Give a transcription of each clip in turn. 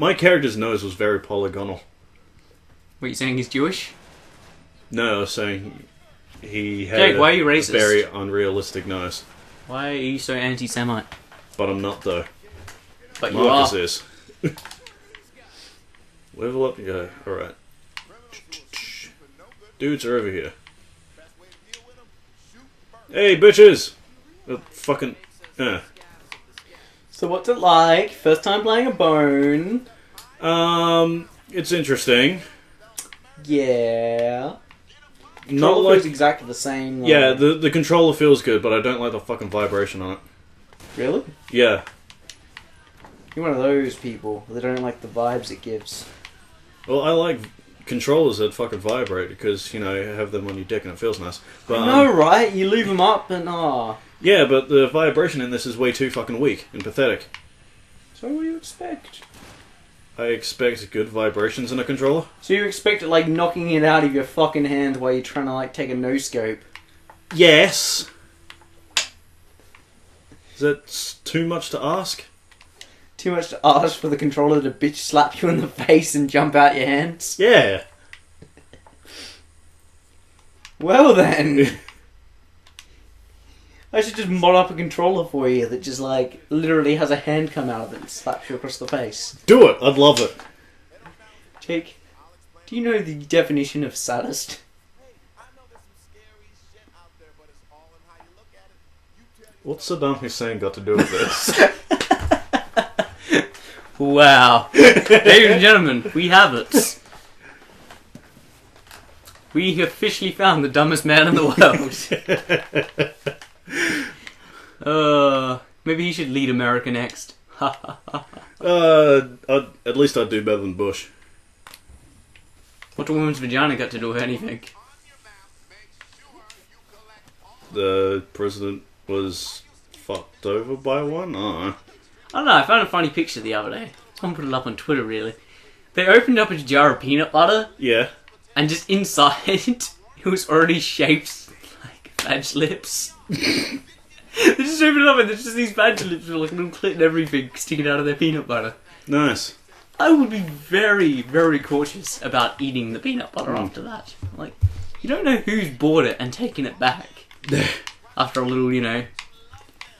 My character's nose was very polygonal. What, you saying he's Jewish? No, I was saying he had Jake, why are you racist? a very unrealistic nose. Why are you so anti-Semite? But I'm not, though. But Marcus you are. is. Level up, yeah, alright. Dudes are over here. Hey, bitches! Fucking... So what's it like? First time playing a bone? It's interesting. Yeah. Not Controller like... feels exactly the same. Like... Yeah, the controller feels good, but I don't like the fucking vibration on it. Really? Yeah. You're one of those people that don't like the vibes it gives. Well, I like controllers that fucking vibrate because, you know, you have them on your dick and it feels nice. But, I know, right? You leave them up and yeah, but the vibration in this is way too fucking weak and pathetic. So what do you expect? I expect good vibrations in a controller. So you expect it like knocking it out of your fucking hand while you're trying to like take a no-scope? Yes. Is that too much to ask? Too much to ask for the controller to bitch slap you in the face and jump out your hands? Yeah. Well then. I should just mod up a controller for you that just like literally has a hand come out of it and slaps you across the face. Do it. I'd love it. Jake, do you know the definition of saddest? What's Saddam Hussein got to do with this? Wow. Ladies and gentlemen, we have it. We officially found the dumbest man in the world. Maybe he should lead America next. At least I'd do better than Bush. What's a woman's vagina got to do with anything? The president was fucked over by one? I don't know, I found a funny picture the other day. Someone put it up on Twitter, really. They opened up a jar of peanut butter. Yeah. And just inside, it was already shaped like badge lips. They just opened it up and there's just these badge lips with like a little clit and everything sticking out of their peanut butter. Nice. I would be very, very cautious about eating the peanut butter after that. Like, you don't know who's bought it and taken it back after a little, you know,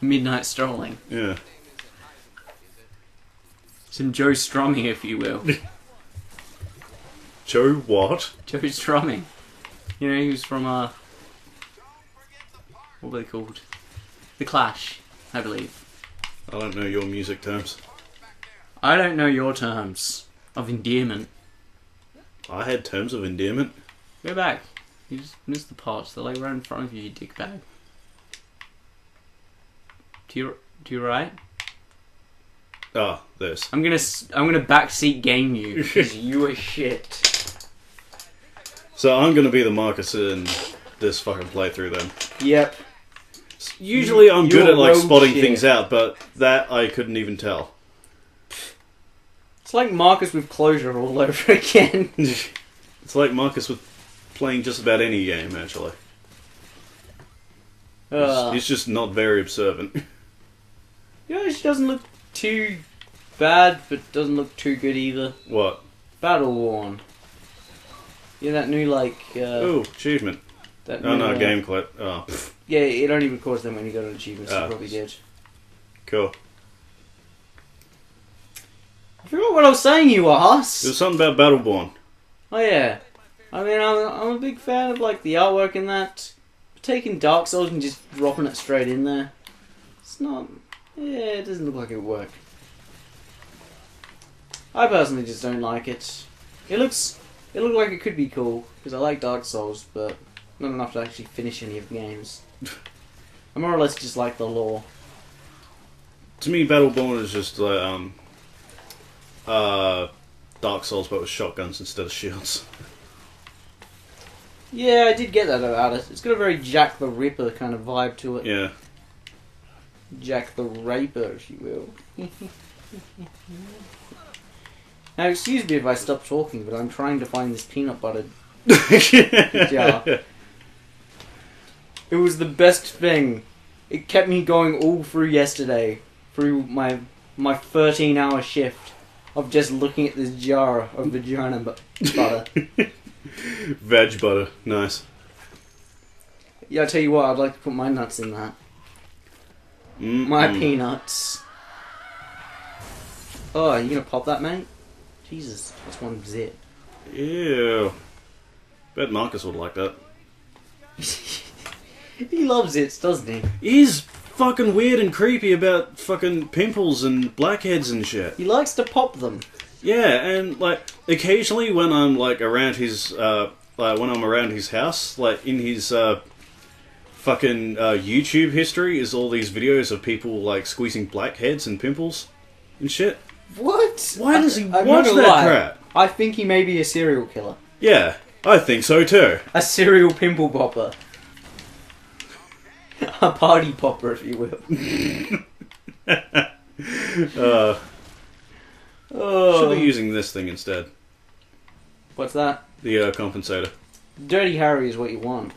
midnight strolling. Yeah. Some Joe Strumming, if you will. Joe what? Joe Strumming. You know, he was from, what were they called? The Clash, I believe. I don't know your music terms. I don't know your terms of endearment. I had terms of endearment. Go back. You just missed the parts. They're like right in front of you, you dickbag. To your right? Ah, this. I'm gonna backseat game you because you are shit. So I'm gonna be the Marcus in this fucking playthrough then. Yep. Usually I'm good at like spotting shit. things out, but that I couldn't even tell. It's like Marcus with closure all over again. It's like Marcus with playing just about any game, actually. He's just not very observant. Yeah, she doesn't look too bad, but doesn't look too good either. What? Battle Worn. Yeah, that new like. Ooh, achievement. That Oh new, no, game clip. Oh, pff. Yeah, it only records them when you go to achievements. So you Ah. probably did. Cool. I forgot what I was saying, you ass. There was something about Battleborn. Oh yeah. I mean, I'm a big fan of like the artwork in that. Taking Dark Souls and just dropping it straight in there. It's not. Yeah, it doesn't look like it would work. I personally just don't like it. It looked like it could be cool because I like Dark Souls, but not enough to actually finish any of the games. I more or less just like the lore. To me, Battleborn is just like Dark Souls, but with shotguns instead of shields. Yeah, I did get that about it. It's got a very Jack the Ripper kind of vibe to it. Yeah. Jack the Raper, if you will. Now, excuse me if I stop talking, but I'm trying to find this peanut butter jar. It was the best thing. It kept me going all through yesterday, through my 13-hour shift. of just looking at this jar of vagina butter. Veg butter, nice. Yeah, I'll tell you what, I'd like to put my nuts in that. My peanuts. Oh, are you gonna pop that, mate? Jesus, that's one zit. Ew. Bet Marcus would like that. He loves it, doesn't he? He's fucking weird and creepy about fucking pimples and blackheads and shit. He likes to pop them. Yeah, and like occasionally when I'm like around his when I'm around his house, like in his fucking YouTube history is all these videos of people like squeezing blackheads and pimples and shit. What? Why does he I'm watch not that gonna lie. crap? I think he may be a serial killer. Yeah, I think so too. A serial pimple popper. A party popper, if you will. Should be using this thing instead. What's that? The compensator. Dirty Harry is what you want.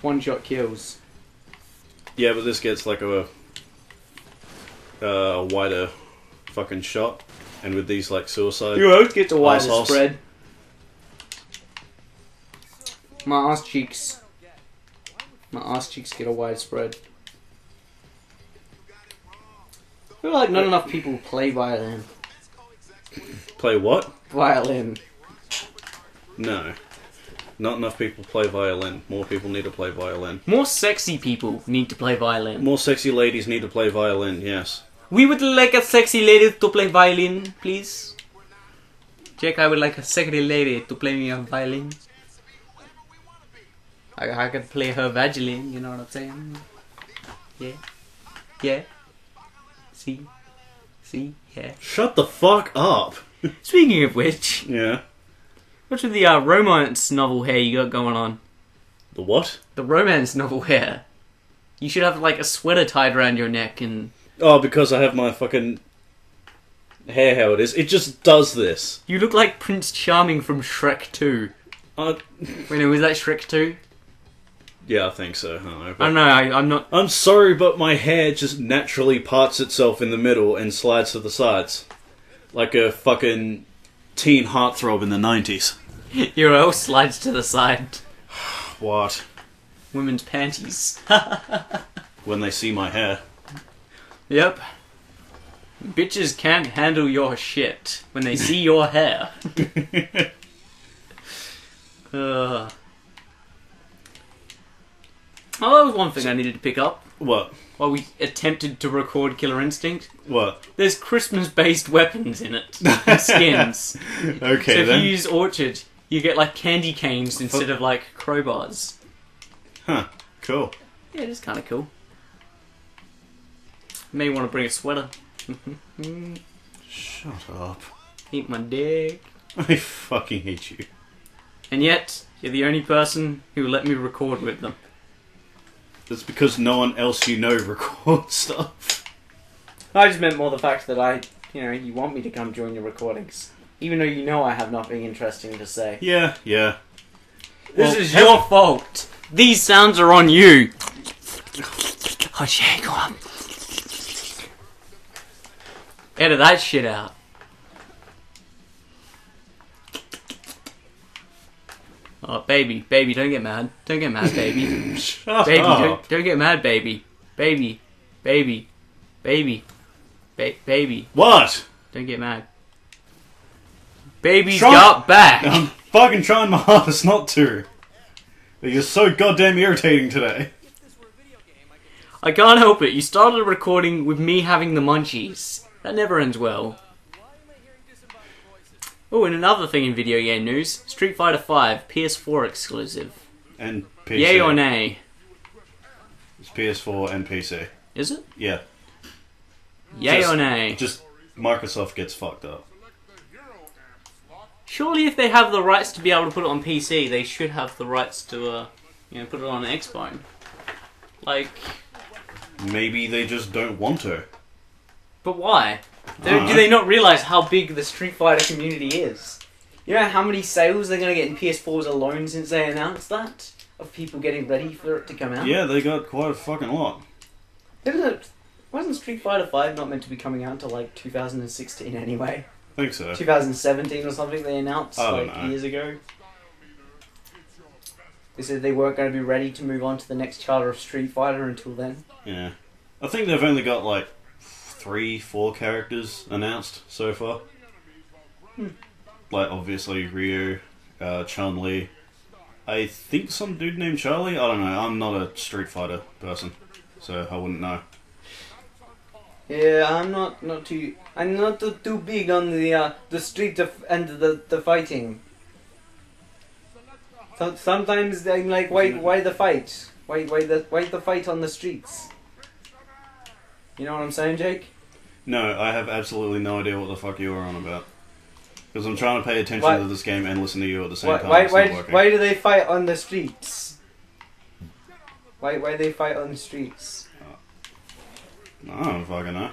One shot kills. Yeah, but this gets like a wider fucking shot, and with these like suicide. You get a wider assholes. spread. My ass cheeks get a wide spread. I feel like not enough people play violin. Play what? Violin. No. Not enough people play violin. More people need to play violin. More sexy people need to play violin. More sexy ladies need to play violin, yes. We would like a sexy lady to play violin, please. Jack, I would like a sexy lady to play me a violin. I could play her vaginally, you know what I'm saying? Yeah. Yeah. See? Yeah. Shut the fuck up! Speaking of which, Yeah. what's with the romance novel hair you got going on? The what? The romance novel hair. You should have like a sweater tied around your neck and... Oh, because I have my fucking hair how it is. It just does this. You look like Prince Charming from Shrek 2. Wait, no, was that Shrek 2? Yeah, I think so. I I don't know, I'm not... I'm sorry, but my hair just naturally parts itself in the middle and slides to the sides. Like a fucking teen heartthrob in the 90s. Your L slides to the side. What? Women's panties. When they see my hair. Yep. Bitches can't handle your shit when they see your hair. Oh, that was one thing I needed to pick up What? while we attempted to record Killer Instinct. What? There's Christmas-based weapons in it. And skins. Okay, So if then. you use Orchard, you get like candy canes instead of like crowbars. Huh. Cool. Yeah, it is kind of cool. May want to bring a sweater. Shut up. Eat my dick. I fucking hate you. And yet, you're the only person who let me record with them. It's because no one else you know records stuff. I just meant more the fact that you want me to come join your recordings. Even though you know I have nothing interesting to say. Yeah. This Well, is your fault. These sounds are on you. Oh, shit, go on. Edit that shit out. Oh, baby, don't get mad. Don't get mad, baby. Shut Baby, up. don't get mad, baby. Baby. What? Don't get mad. Baby's Try- got back. I'm fucking trying my hardest not to. But you're so goddamn irritating today. I can't help it. You started recording with me having the munchies. That never ends well. Oh, and another thing in video game news. Street Fighter V, PS4 exclusive. And PC. Yay or nay? It's PS4 and PC. Is it? Yeah. Yay Just- or nay? Just Microsoft gets fucked up. Surely if they have the rights to be able to put it on PC, they should have the rights to, put it on an Xbox. Like... Maybe they just don't want to. But why? Do they not realise how big the Street Fighter community is? You know how many sales they're going to get in PS4s alone since they announced that? Of people getting ready for it to come out? Yeah, they got quite a fucking lot. Wasn't Street Fighter V not meant to be coming out until like 2016 anyway? think so. 2017 or something they announced I don't like know. years ago. They said they weren't going to be ready to move on to the next charter of Street Fighter until then. Yeah. I think they've only got like 3-4 characters announced so far. Like, obviously, Ryu, Chun-Li. I think some dude named Charlie? I don't know. I'm not a Street Fighter person, so I wouldn't know. Yeah, I'm not too big on the street and the fighting. So, sometimes I'm like, why the fight? Why the fight on the streets? You know what I'm saying, Jake? No, I have absolutely no idea what the fuck you are on about. Because I'm trying to pay attention to this game and listen to you at the same time. It's not working. Why do they fight on the streets? Why they fight on the streets? I don't fucking know.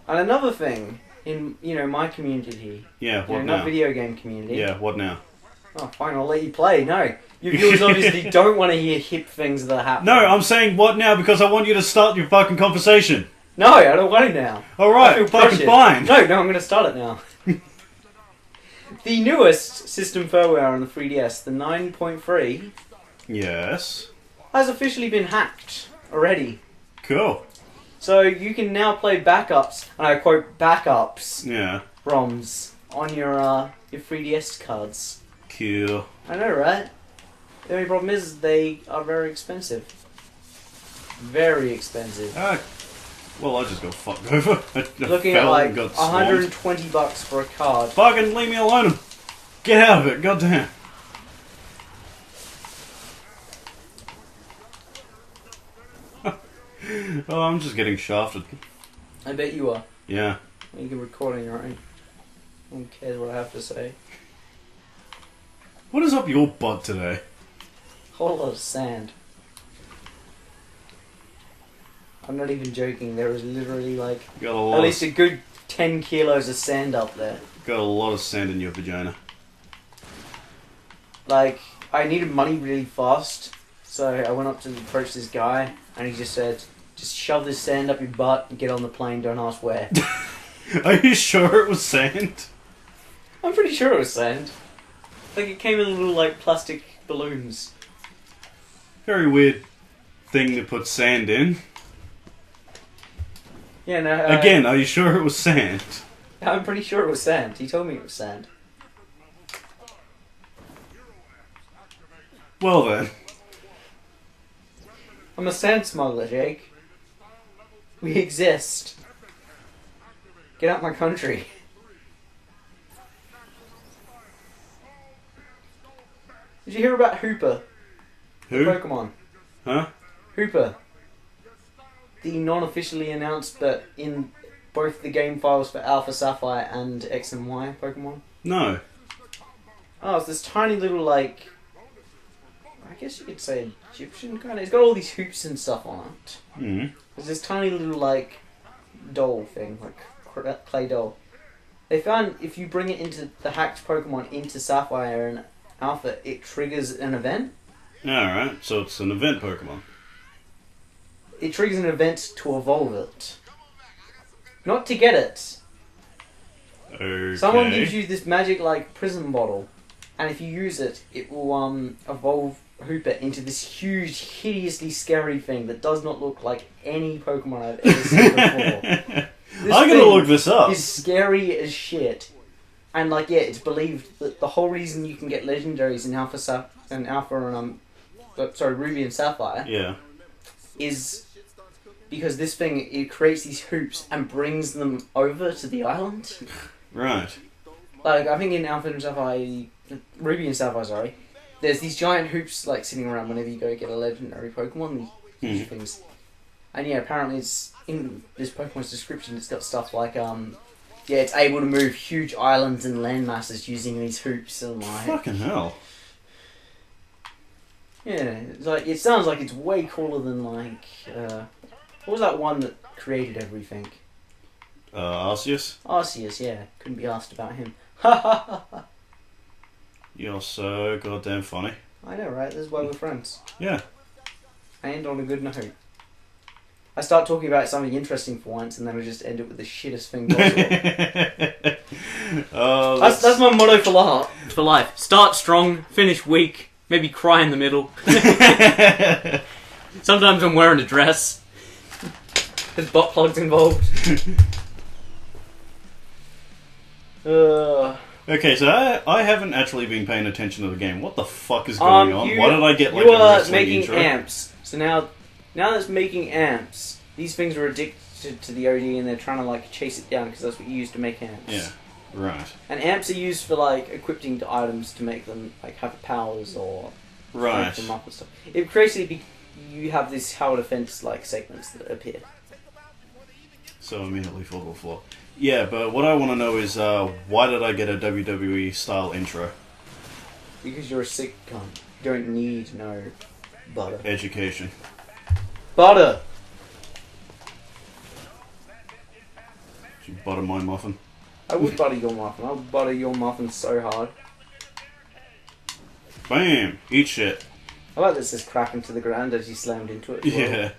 And another thing, in my community, Yeah, what now? not video game community. Yeah, what now? Oh, fine, I'll let you play. No, you viewers obviously don't want to hear hip things that happen. No, I'm saying what now because I want you to start your fucking conversation. No, I don't want it now. Alright, fucking fine. No, I'm going to start it now. The newest system firmware on the 3DS, the 9.3, Yes. has officially been hacked already. Cool. So you can now play backups, and I quote backups, Yeah. ROMs on your 3DS cards. Cool. I know, right? The only problem is they are very expensive. Very expensive. Well, I just got fucked over. Looking at like $120 for a card. Fucking leave me alone. Get out of it. Goddamn. Oh, I'm just getting shafted. I bet you are. Yeah. You can record on your own. No one cares what I have to say. What is up your butt today? Whole lot of sand. I'm not even joking. There is literally like Got a lot at least a good 10 kilos of sand up there. Got a lot of sand in your vagina. Like, I needed money really fast, so I went up to approach this guy, and he just said, "Just shove this sand up your butt and get on the plane. Don't ask where." Are you sure it was sand? I'm pretty sure it was sand. Like, it came in little like plastic balloons. Very weird thing to put sand in. Yeah, no. Again, are you sure it was sand? I'm pretty sure it was sand. He told me it was sand. Well then. I'm a sand smuggler, Jake. We exist. Get out my country. Did you hear about Hooper? Who? Pokemon. Huh? Hooper. The non-officially announced, but in both the game files for Alpha Sapphire and X and Y Pokemon. No. Oh, it's this tiny little, like, I guess you could say Egyptian kind of. It's got all these hoops and stuff on it. Mm. There's this tiny little, like, doll thing, like clay doll. They found if you bring it into the hacked Pokemon into Sapphire and Alpha, it triggers an event. Alright, so it's an event Pokemon. It triggers an event to evolve it. Not to get it. Okay. Someone gives you this magic, like, prism bottle, and if you use it, it will evolve Hooper into this huge, hideously scary thing that does not look like any Pokemon I've ever seen before. I'm gonna look this up. It's scary as shit. And, like, yeah, it's believed that the whole reason you can get legendaries in Ruby and Sapphire Yeah. is because this thing, it creates these hoops and brings them over to the island. Right. Like, I think in Alpha and Sapphire, Ruby and Sapphire, sorry, there's these giant hoops, like, sitting around whenever you go get a legendary Pokemon, these huge things. And yeah, apparently it's, in this Pokemon's description, it's got stuff like, yeah, it's able to move huge islands and land masses using these hoops and, like... Fucking hell. Yeah, it's like, it sounds like it's way cooler than, like, what was that one that created everything? Arceus? Arceus, yeah. Couldn't be asked about him. Ha ha ha ha. You're so goddamn funny. I know, right? This is why we're friends. Yeah. And on a good note. I start talking about something interesting for once, and then I just end it with the shittest thing possible. Oh, that's my motto for life. Start strong, finish weak, maybe cry in the middle. Sometimes I'm wearing a dress. There's butt plugs involved. Okay, so I haven't actually been paying attention to the game. What the fuck is going on? Why did I get like you a are wrestling making intro? amps. So now that's making amps. These things are addicted to the OD and they're trying to like chase it down because that's what you use to make amps. Yeah, right. And amps are used for like equipping the items to make them like have powers or Right. them up and stuff. It basically you have these tower defense like segments that appear. So immediately fall to the floor. Yeah, but what I want to know is why did I get a WWE style intro? Because you're a sick cunt. You don't need no butter. Education. Butter! Did you butter my muffin? I would butter your muffin. I would butter your muffin so hard. Bam! Eat shit. I like this just cracking to the ground as you slammed into it. Yeah.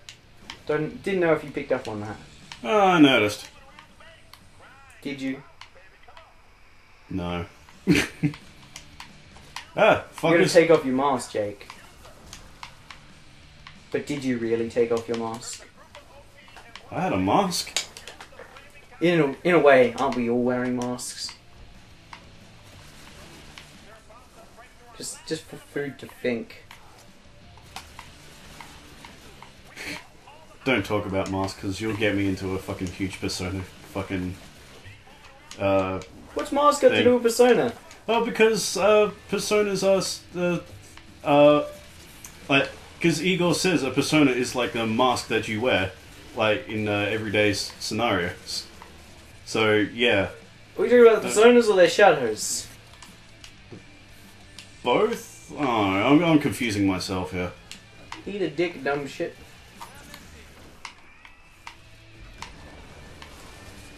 Didn't know if you picked up on that. Oh, I noticed. Did you? No. Fuck You're gonna this. take off your mask, Jake. But did you really take off your mask? I had a mask. In a way, aren't we all wearing masks? Just for food to think. Don't talk about masks because you'll get me into a fucking huge Persona fucking. What's mask got to do with Persona? Oh, because personas like, because Igor says a persona is like a mask that you wear, like in everyday scenarios. So yeah, Are we talking about the personas or their shadows? both. Oh, I'm confusing myself here. Eat a dick, dumb shit.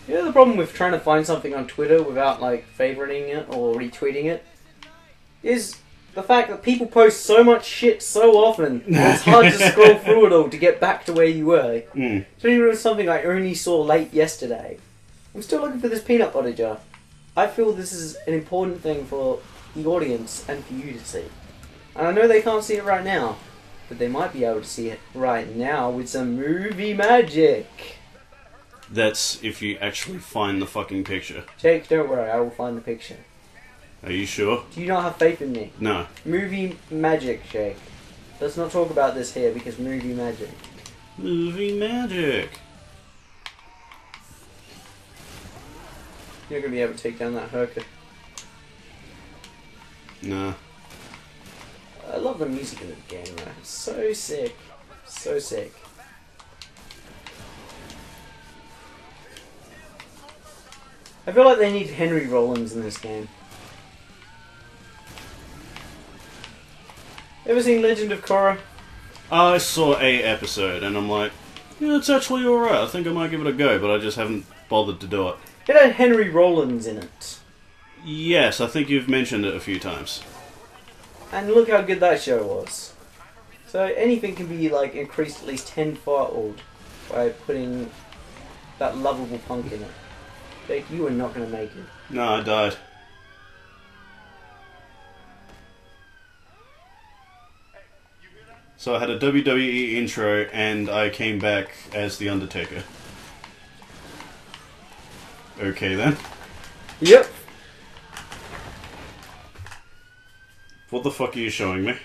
You know the problem with trying to find something on Twitter without like favoriting it or retweeting it is the fact that people post so much shit so often that it's hard to scroll through it all to get back to where you were. So even if it's something I only saw late yesterday, I'm still looking for this peanut butter jar. I feel this is an important thing for the audience and for you to see. And I know they can't see it right now, but they might be able to see it right now with some movie magic. That's if you actually find the fucking picture. Jake, don't worry, I will find the picture. Are you sure? Do you not have faith in me? No. Movie magic, Jake. Let's not talk about this here because movie magic. Movie magic. You're not going to be able to take down that Herker. Nah. I love the music in the game, man. It's so sick. So sick. I feel like they need Henry Rollins in this game. Ever seen Legend of Korra? I saw a episode and I'm like, yeah, it's actually alright. I think I might give it a go, but I just haven't bothered to do it. It had Henry Rollins in it. Yes, I think you've mentioned it a few times. And look how good that show was. So anything can be like increased at least tenfold by putting that lovable punk in it. Jake, you are not going to make it. No, I died. So I had a WWE intro and I came back as The Undertaker. Okay then. Yep. What the fuck are you showing me?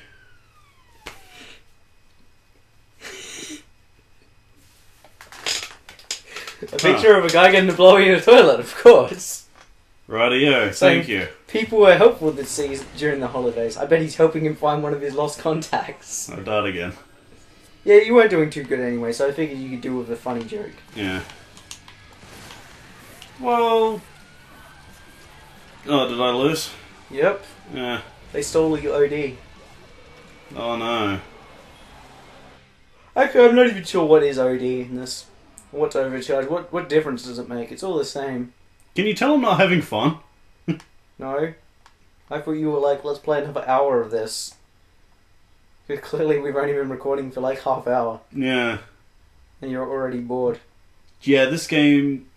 A picture of a guy getting a blowy in a toilet, of course. Rightio, thank you. People were helpful this season during the holidays. I bet he's helping him find one of his lost contacts. I died again. Yeah, you weren't doing too good anyway, so I figured you could do with a funny joke. Yeah. Well... Oh, did I lose? Yep. Yeah. They stole your OD. Oh no. Actually, I'm not even sure what is OD in this. What's overcharge? What difference does it make? It's all the same. Can you tell I'm not having fun? No? I thought you were like, let's play another hour of this. Because clearly we've only been recording for like half hour. Yeah. And you're already bored. Yeah, this game...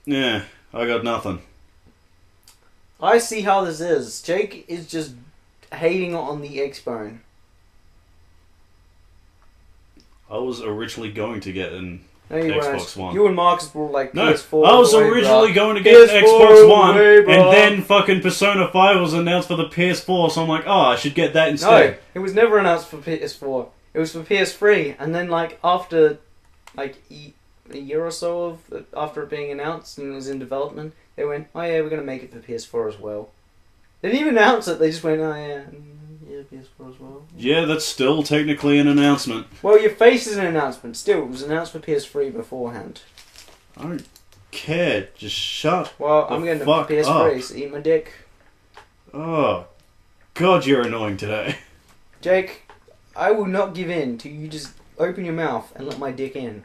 Yeah, I got nothing. I see how this is. Jake is just hating on the X-Bone. I was originally going to get an No, you Xbox weren't. One. You and Marcus were like No, PS4. I was away, originally bruh. going to get an Xbox One, away, bruh. and then fucking Persona 5 was announced for the PS4, so I'm like, oh, I should get that No, instead. it was never announced for PS4. It was for PS3, and then like after like a year or so of after it being announced and it was in development, they went, oh yeah, we're gonna make it for PS4 as well. They didn't even announce it. They just went, oh yeah, yeah, PS4 as well. Yeah, that's still technically an announcement. Well, your face is an announcement. Still, it was announced for PS3 beforehand. I don't care. Just shut. Well, the I'm getting it fuck for PS3, up. so eat my dick. Oh, God, you're annoying today. Jake, I will not give in till you just open your mouth and let my dick in.